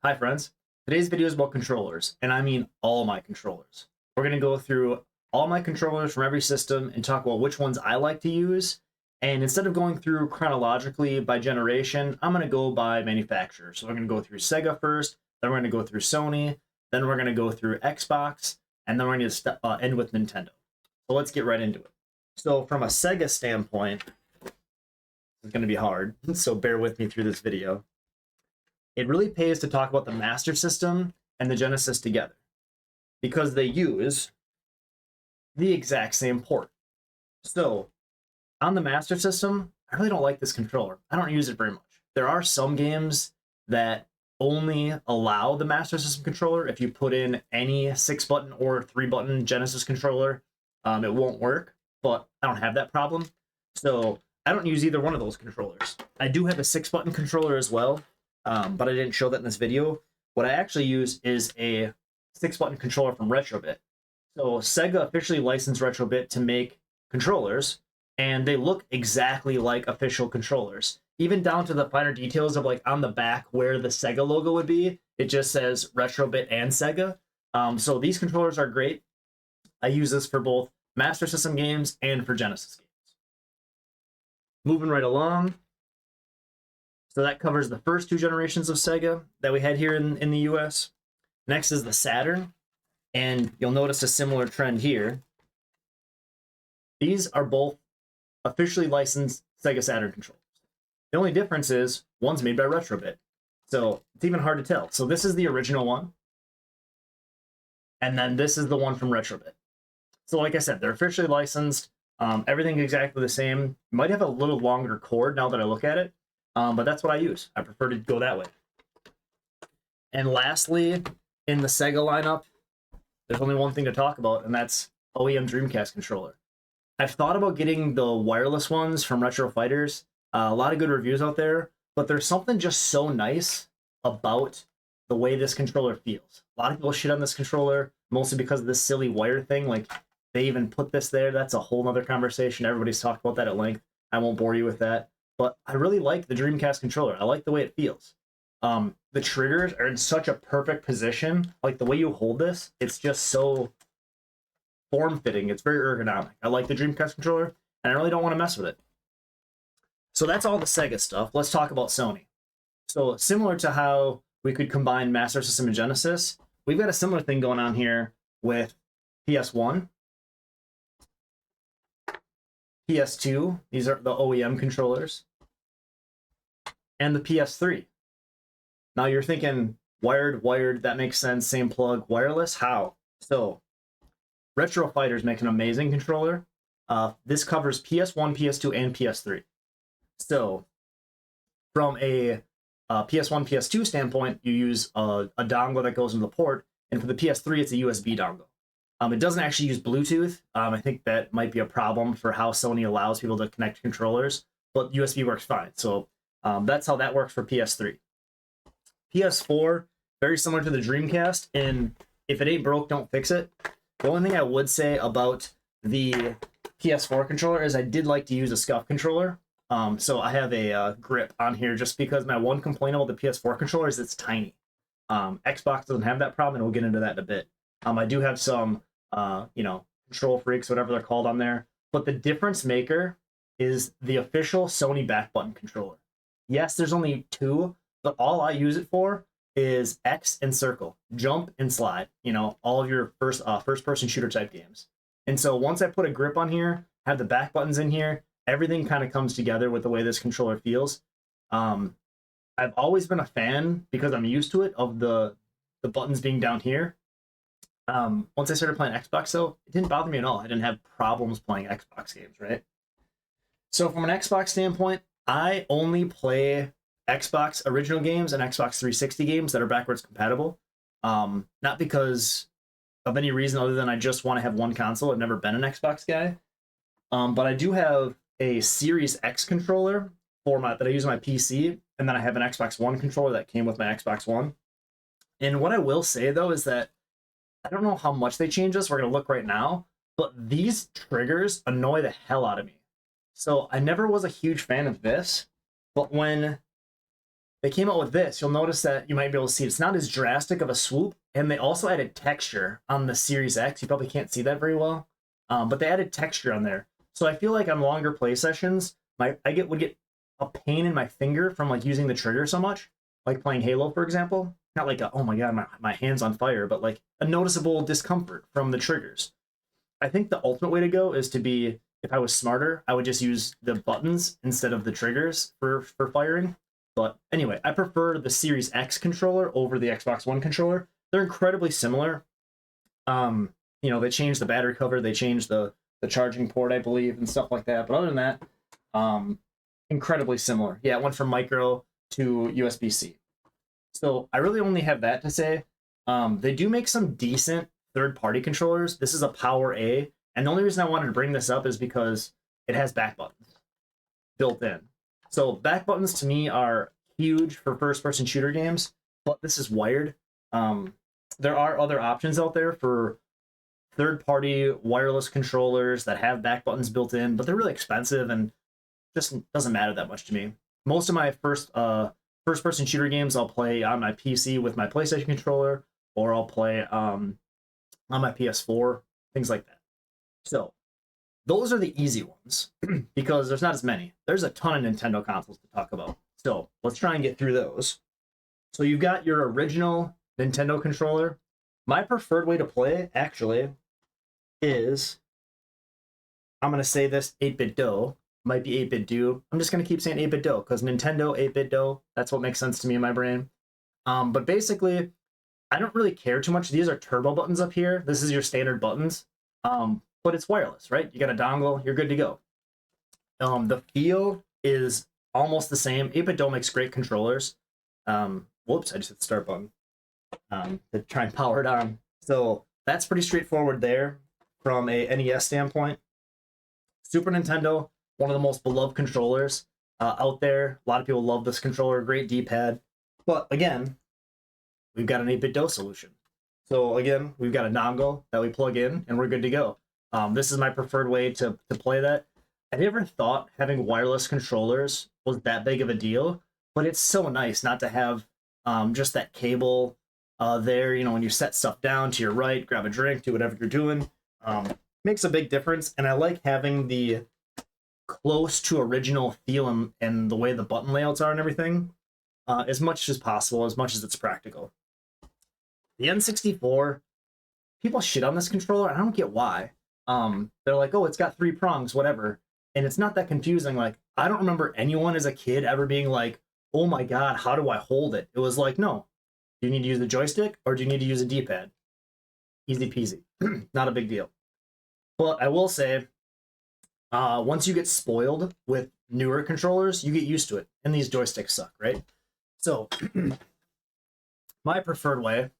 Hi friends, today's video is about controllers, and I mean all my controllers. We're going to go through all my controllers from every system and talk about which ones I like to use, and instead of going through chronologically by generation, I'm going to go by manufacturer. So we're going to go through Sega first, then we're going to go through Sony, then we're going to go through Xbox, and then we're going to end with Nintendo. So let's get right into it. So from a Sega standpoint, it's going to be hard, so bear with me through this video. It really pays to talk about the Master System and the Genesis together because they use the exact same port. So on the Master System, I really don't like this controller. I don't use it very much. There are some games that only allow the Master System controller. If you put in any 6-button or 3-button Genesis controller, it won't work, but I don't have that problem. So I don't use either one of those controllers. I do have a 6-button controller as well, but I didn't show that in this video. What I actually use is a 6-button controller from Retrobit. So Sega officially licensed Retrobit to make controllers, and they look exactly like official controllers. Even down to the finer details of like on the back where the Sega logo would be, it just says Retrobit and Sega. So these controllers are great. I use this for both Master System games and for Genesis games. Moving right along. So that covers the first 2 generations of Sega that we had here in the US. Next is the Saturn, and you'll notice a similar trend here. These are both officially licensed Sega Saturn controllers. The only difference is one's made by Retrobit, so it's even hard to tell. So this is the original one, and then this is the one from Retrobit. So like I said, they're officially licensed. Everything's exactly the same. Might have a little longer cord now that I look at it. But that's what I use. I prefer to go that way. And lastly, in the Sega lineup, there's only one thing to talk about, and that's OEM Dreamcast controller. I've thought about getting the wireless ones from Retro Fighters. A lot of good reviews out there, but there's something just so nice about the way this controller feels. A lot of people shit on this controller, mostly because of this silly wire thing. Like, they even put this there. That's a whole nother conversation. Everybody's talked about that at length. I won't bore you with that. But I really like the Dreamcast controller. I like the way it feels. The triggers are in such a perfect position. Like the way you hold this, it's just so form-fitting. It's very ergonomic. I like the Dreamcast controller, and I really don't want to mess with it. So that's all the Sega stuff. Let's talk about Sony. So similar to how we could combine Master System and Genesis, we've got a similar thing going on here with PS1. PS2, these are the OEM controllers, and the PS3. Now you're thinking, wired, that makes sense, same plug, wireless, how? So, Retro Fighters make an amazing controller. This covers PS1, PS2, and PS3. So, from a PS1, PS2 standpoint, you use a dongle that goes into the port, and for the PS3, it's a USB dongle. It doesn't actually use Bluetooth. I think that might be a problem for how Sony allows people to connect controllers, but USB works fine. So that's how that works for PS3. PS4, very similar to the Dreamcast, and if it ain't broke, don't fix it. The only thing I would say about the PS4 controller is I did like to use a scuff controller. So I have a grip on here just because my one complaint about the PS4 controller is it's tiny. Xbox doesn't have that problem, and we'll get into that in a bit. I do have some control freaks, whatever they're called on there. But the difference maker is the official Sony back button controller. Yes, there's only 2, but all I use it for is X and circle, jump and slide, all of your first-person shooter type games. And so once I put a grip on here, have the back buttons in here, everything kind of comes together with the way this controller feels. I've always been a fan, because I'm used to it, of the buttons being down here. Once I started playing Xbox, though, it didn't bother me at all. I didn't have problems playing Xbox games, right? So from an Xbox standpoint, I only play Xbox original games and Xbox 360 games that are backwards compatible. Not because of any reason other than I just want to have one console. I've never been an Xbox guy. But I do have a Series X controller format that I use on my PC, and then I have an Xbox One controller that came with my Xbox One. And what I will say, though, is that I don't know how much they change this. We're going to look right now. But these triggers annoy the hell out of me. So I never was a huge fan of this. But when they came out with this. You'll notice that you might be able to see it's not as drastic of a swoop, and they also added texture on the Series X. You probably can't see that very well, but they added texture on there. So I feel like on longer play sessions, would get a pain in my finger from like using the trigger so much, like playing Halo, for example. Not like a, oh my god, my hand's on fire, but like a noticeable discomfort from the triggers. I think the ultimate way to go is to be, if I was smarter, I would just use the buttons instead of the triggers for firing. But anyway, I prefer the Series X controller over the Xbox One controller. They're incredibly similar. They changed the battery cover, they changed the charging port, I believe, and stuff like that. But other than that, incredibly similar. Yeah, it went from micro to USB-C. So I really only have that to say. They do make some decent third-party controllers. This is a Power A, and the only reason I wanted to bring this up is because it has back buttons built in. So back buttons to me are huge for first-person shooter games, but this is wired. There are other options out there for third-party wireless controllers that have back buttons built in, but they're really expensive and just doesn't matter that much to me. Most of my first-person shooter games I'll play on my PC with my PlayStation controller, or I'll play on my PS4, things like that. So those are the easy ones because there's not as many. There's a ton of Nintendo consoles to talk about. So let's try and get through those. So you've got your original Nintendo controller. My preferred way to play, actually, is, I'm going to say this 8-bit do. Might be 8-bit do. I'm just going to keep saying 8-bit do because Nintendo 8-bit do, that's what makes sense to me in my brain. But basically, I don't really care too much. These are turbo buttons up here. This is your standard buttons. But it's wireless, right? You got a dongle, you're good to go. The feel is almost the same. 8-bit do makes great controllers. Whoops, I just hit the start button to try and power it on. So that's pretty straightforward there from a NES standpoint. Super Nintendo, one of the most beloved controllers out there. A lot of people love this controller, great D-pad. But again, we've got an 8-bit do solution. So again, we've got a dongle that we plug in and we're good to go. This is my preferred way to play that. I never thought having wireless controllers was that big of a deal, but it's so nice not to have just that cable there. When you set stuff down to your right, grab a drink, do whatever you're doing. Makes a big difference, and I like having the close to original feel and the way the button layouts are and everything as much as possible, as much as it's practical. The N64, people shit on this controller, and I don't get why. They're like, oh, it's got 3 prongs, whatever. And it's not that confusing. Like, I don't remember anyone as a kid ever being like, oh my god, how do I hold it? It was like, no. Do you need to use the joystick or do you need to use a D-pad? Easy peasy. Not a big deal. But I will say, once you get spoiled with newer controllers, you get used to it. And these joysticks suck, right? So, my preferred way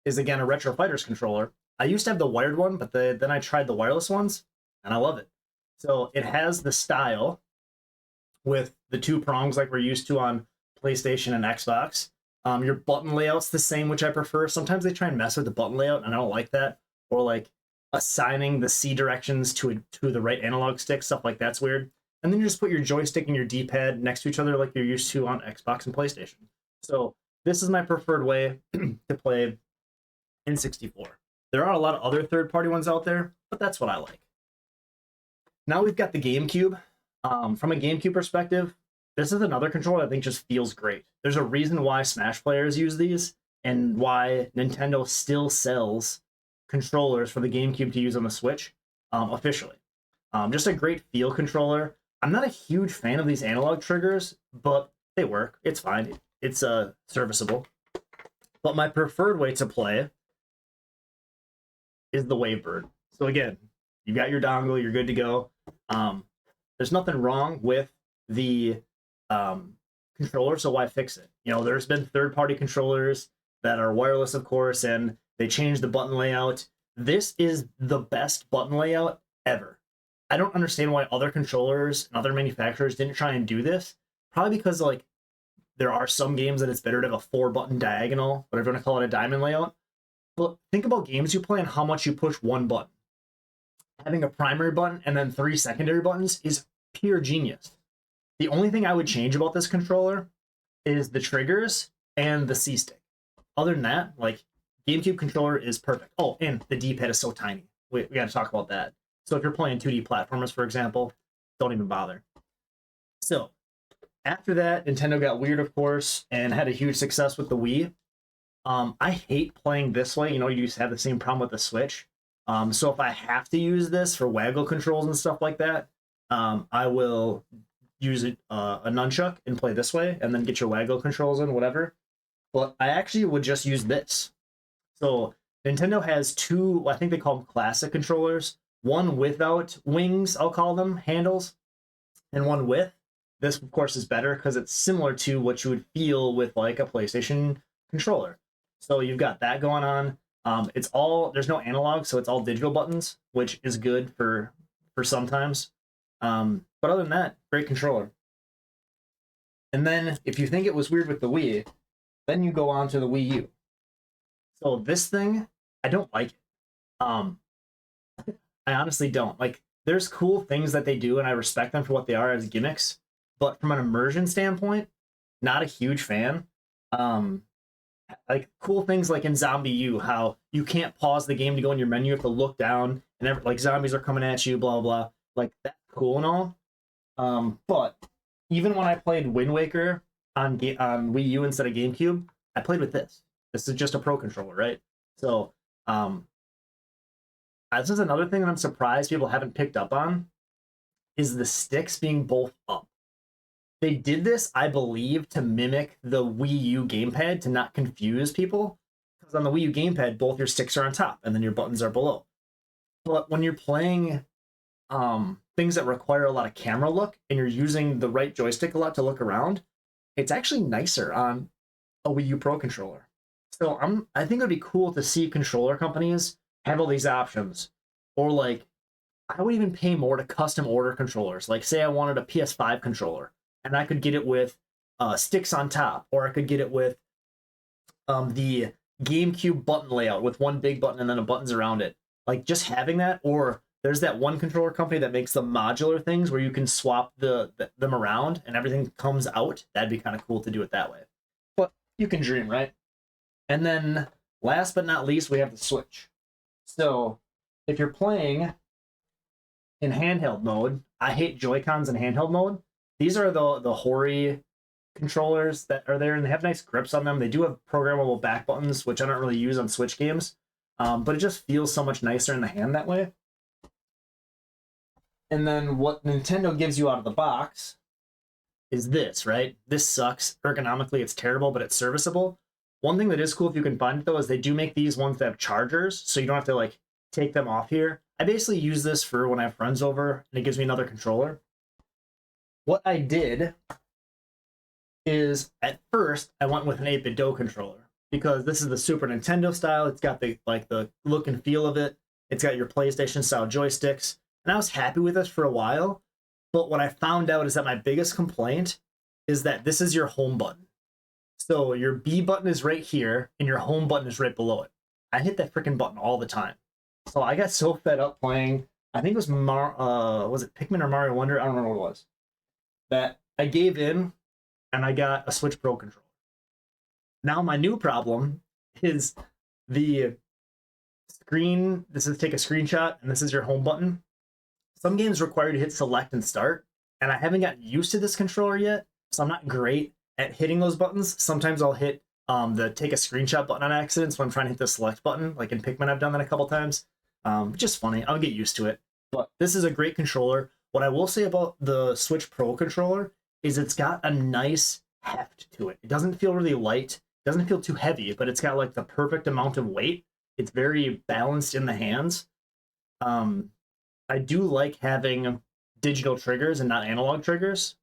is, again, a Retro Fighters controller. I used to have the wired one, but then I tried the wireless ones, and I love it. So it has the style with the 2 prongs like we're used to on PlayStation and Xbox. Your button layout's the same, which I prefer. Sometimes they try and mess with the button layout, and I don't like that. Or like assigning the C directions to the right analog stick, stuff like that's weird. And then you just put your joystick and your D-pad next to each other like you're used to on Xbox and PlayStation. So this is my preferred way to play N64. There are a lot of other third-party ones out there, but that's what I like. Now we've got the GameCube. From a GameCube perspective, this is another controller I think just feels great. There's a reason why Smash players use these and why Nintendo still sells controllers for the GameCube to use on the Switch officially. Just a great feel controller. I'm not a huge fan of these analog triggers, but they work. It's fine. It's serviceable. But my preferred way to play is the Wavebird. So again, you got your dongle, you're good to go. There's nothing wrong with the controller, so why fix it? There's been third-party controllers that are wireless, of course, and they changed the button layout. This is the best button layout ever. I don't understand why other controllers and other manufacturers didn't try and do this. Probably because, like, there are some games that it's better to have a 4-button diagonal, whatever you want to call it, a diamond layout. But think about games you play and how much you push one button. Having a primary button and then 3 secondary buttons is pure genius. The only thing I would change about this controller is the triggers and the C stick. Other than that, like GameCube controller is perfect. Oh, and the D-pad is so tiny. We got to talk about that. So if you're playing 2D platformers, for example, don't even bother. So after that, Nintendo got weird, of course, and had a huge success with the Wii. I hate playing this way. You know, you used to have the same problem with the Switch. So if I have to use this for waggle controls and stuff like that, I will use a nunchuck and play this way, and then get your waggle controls in, whatever. But I actually would just use this. So Nintendo has two, I think they call them classic controllers. One without wings, I'll call them, handles, and one with. This, of course, is better because it's similar to what you would feel with like a PlayStation controller. So you've got that going on. It's all, there's no analog, so it's all digital buttons, which is good for sometimes. But other than that, great controller. And then if you think it was weird with the Wii, then you go on to the Wii U. So this thing, I don't like it. I honestly don't. Like, there's cool things that they do, and I respect them for what they are as gimmicks. But from an immersion standpoint, not a huge fan. Like cool things like in Zombie U, how you can't pause the game to go in your menu, you have to look down, and like zombies are coming at you, blah blah. Like that's cool and all. But even when I played Wind Waker on Wii U instead of GameCube, I played with this. This is just a Pro controller, right? So this is another thing that I'm surprised people haven't picked up on, is the sticks being both up. They did this, I believe, to mimic the Wii U gamepad to not confuse people. Because on the Wii U gamepad, both your sticks are on top and then your buttons are below. But when you're playing things that require a lot of camera look and you're using the right joystick a lot to look around, it's actually nicer on a Wii U Pro controller. So I think it would be cool to see controller companies have all these options. Or like, I would even pay more to custom order controllers. Like say I wanted a PS5 controller, and I could get it with sticks on top, or I could get it with the GameCube button layout with one big button and then the buttons around it. Like just having that, or there's that one controller company that makes the modular things where you can swap them around and everything comes out. That'd be kind of cool to do it that way. But you can dream, right? And then last but not least, we have the Switch. So if you're playing in handheld mode, I hate Joy-Cons in handheld mode. These are the Hori controllers that are there, and they have nice grips on them. They do have programmable back buttons, which I don't really use on Switch games, but it just feels so much nicer in the hand that way. And then what Nintendo gives you out of the box is this, right? This sucks. Ergonomically, it's terrible, but it's serviceable. One thing that is cool if you can find it, though, is they do make these ones that have chargers, so you don't have to, like, take them off here. I basically use this for when I have friends over, and it gives me another controller. What I did is, at first, I went with an 8-bit controller, because this is the Super Nintendo style. It's got the look and feel of it. It's got your PlayStation style joysticks, and I was happy with this for a while. But what I found out is that my biggest complaint is that this is your home button. So your B button is right here, and your home button is right below it. I hit that freaking button all the time. So I got so fed up playing, I think it was was it Pikmin or Mario Wonder? I don't remember what it was. That I gave in, and I got a Switch Pro controller. Now my new problem is the screen. This is take a screenshot, and this is your home button. Some games require you to hit select and start, and I haven't gotten used to this controller yet, so I'm not great at hitting those buttons. Sometimes I'll hit the take a screenshot button on accident, so I'm trying to hit the select button. Like in Pikmin, I've done that a couple times. Just funny. I'll get used to it. But this is a great controller. What I will say about the Switch Pro controller is it's got a nice heft to it. It doesn't feel really light. It doesn't feel too heavy, but it's got like the perfect amount of weight. It's very balanced in the hands. I do like having digital triggers and not analog triggers.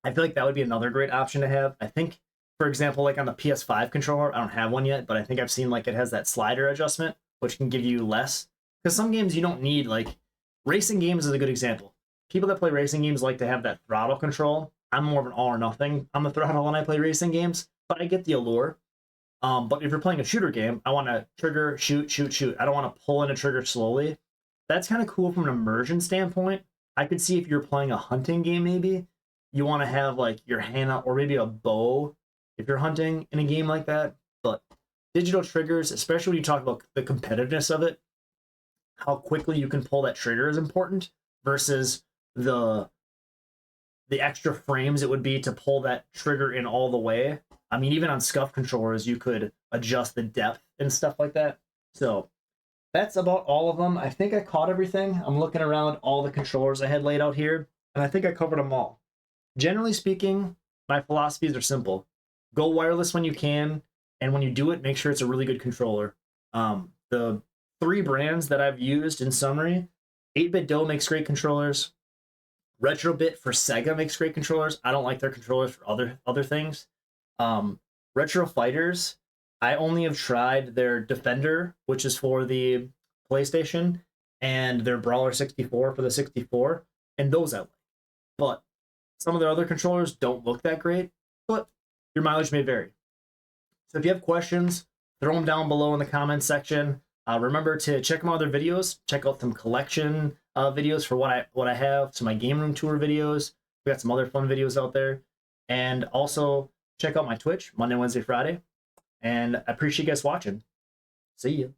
I feel like that would be another great option to have. I think, for example, like on the PS5 controller, I don't have one yet, but I think I've seen like it has that slider adjustment, which can give you less. Because some games you don't need, like racing games is a good example. People that play racing games like to have that throttle control. I'm more of an all or nothing on the throttle when I play racing games, but I get the allure. But if you're playing a shooter game, I want to trigger, shoot, shoot, shoot. I don't want to pull in a trigger slowly. That's kind of cool from an immersion standpoint. I could see if you're playing a hunting game, maybe you want to have like your hand out or maybe a bow if you're hunting in a game like that. But digital triggers, especially when you talk about the competitiveness of it, how quickly you can pull that trigger is important versus the extra frames it would be to pull that trigger in all the way. I mean, even on scuff controllers, you could adjust the depth and stuff like that. So that's about all of them. I think I caught everything. I'm looking around all the controllers I had laid out here, and I think I covered them all. Generally speaking, my philosophies are simple. Go wireless when you can, and when you do it, make sure it's a really good controller. The 3 brands that I've used in summary, 8-Bit Do makes great controllers. Retrobit for Sega makes great controllers. I don't like their controllers for other things. Retro Fighters, I only have tried their Defender, which is for the PlayStation, and their Brawler 64 for the 64, and those I like. But some of their other controllers don't look that great, but your mileage may vary. So if you have questions, throw them down below in the comments section. Remember to check my other videos. Check out some collection videos for what I have. So my game room tour videos. We got some other fun videos out there. And also check out my Twitch, Monday, Wednesday, Friday. And I appreciate you guys watching. See you.